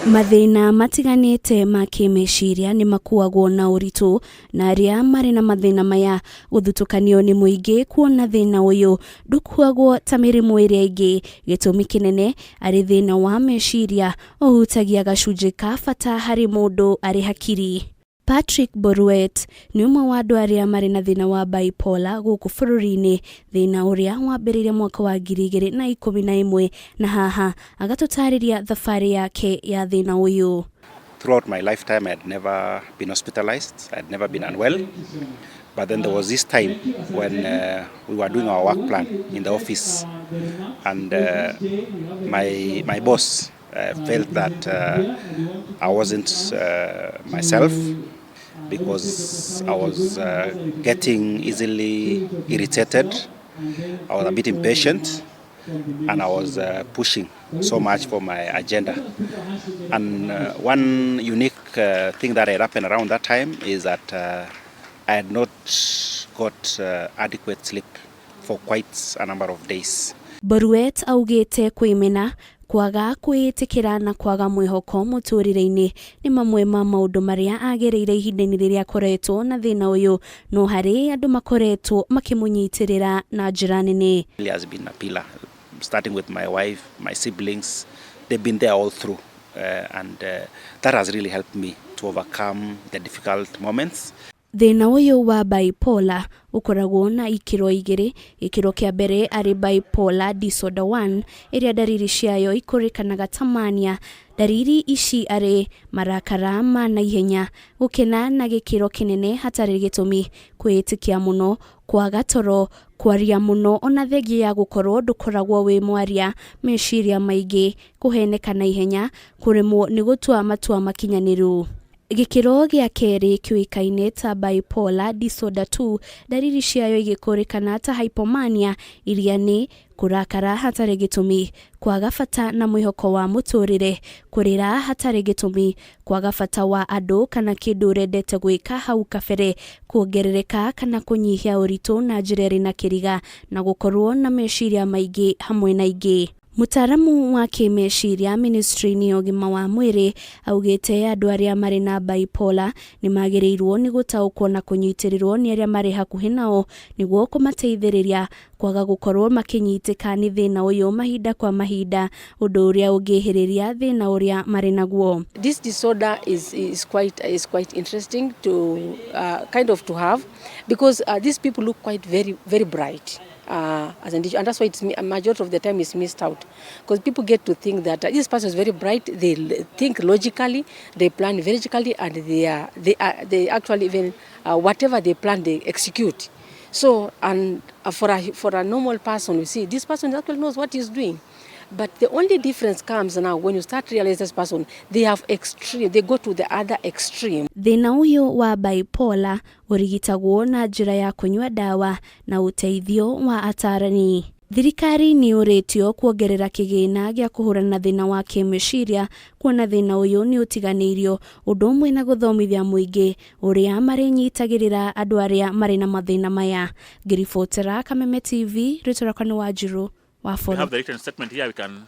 Mathina matiganite ma kimeciria ni makuagwo na uritu na aria mari na mathina maya guthutukanio ni muingi kuona thina uyu ndukuagwo ta mirimu iria ingi. Gitumi kinene ari thina wa meciria uhutagia gacunji ka bata hari mundu ari hakiri. Patrick Boruet ni umwe wa andu aria mari na thina wa bipolar guku bururi-ini, thina uria wambiriire mwaka wa 2011 na haha agatutariria thabari yake ya thina uyu. Throughout my lifetime, I had never been hospitalized. I had never been unwell. But then there was this time when we were doing our work plan in the office, and my boss felt that I wasn't myself because I was getting easily irritated. I was a bit impatient, and I was pushing so much for my agenda. And one unique thing that had happened around that time is that I had not got adequate sleep for quite a number of days. Boruet augite kwimena kwaga kwitikira na kwaga mwihoko muturire-ini ni mamwe ma maundu maria agereire ihinda-ini riria koretwo na thina uyu, no hari andu makoretwo makimunyitirira na njira nene. It has been a pillar, starting with my wife, my siblings. They've been there all through, and that has really helped me to overcome the difficult moments. Thina uyu wa bipolar ukoragwo na ikiro igiri. Ikiro kia mbere ari bipolar disorder 1 iria dariri ciayo ikurikanaga ta mania. Dariri ici ari marakara ma naihenya, gukena na gikiro kinene hatari gitumi, kwitikia muno, kwaga toro, kwaria muno ona thegi ya gukorwo ndukoragwo wi mwaria, meciria maingi, kuheneka naihenya, kuremwo ni gutua matua makinyaniru. Gikiro gia keri kiuikaine ta bipolar disorder 2, dariri ciayo igikurikana ta hypomania iria ni kurakara hatari gitumi, kwaga bata na mwihoko wa muturire, kurira hatari gitumi, kwaga bata wa andu kana kindu urendete gwika hau kabere, kuongerereka kana kunyihia uritu na njira iri na kiriga, na gukorwo na meciria maingi hamwe na ingi. Mutaramu wa kimeciria ministry-ini ya ugima wa mwiri augite andu aria mari na bipolar ni magirirwo ni gutaukwo na kunyitirirwo ni aria mari hakuhi nao niguo kumateithiriria kwaga gukorwo makinyitika ni thina uyu mahinda kwa mahinda, undu uria ungihiriria thina uria mari naguo. This disorder is quite interesting to kind of to have, because these people look quite very bright. And that's why a majority of the time is missed out, because people get to think that this person is very bright. They think logically, they plan very logically, and they actually even whatever they plan they execute. So and for a normal person, you see this person actually knows what he's doing. But the only difference comes now when you start realizing this person, they go to the other extreme. Thina uyu wa bipolar urigitagwo na njira ya kunywa dawa na uteithio wa atarani. Thirikari niyuritio kwongerera kigiina gia kuhurana na thina wa kimeciria, kuona thina uyu ni atiganirio, undu umwe na guthomithia muingi uria mari nyitagirira andu aria mari na mathina maya. Ngiribotera Kameme TV, Ritorokani wa Jiru. We have the written statement here. We can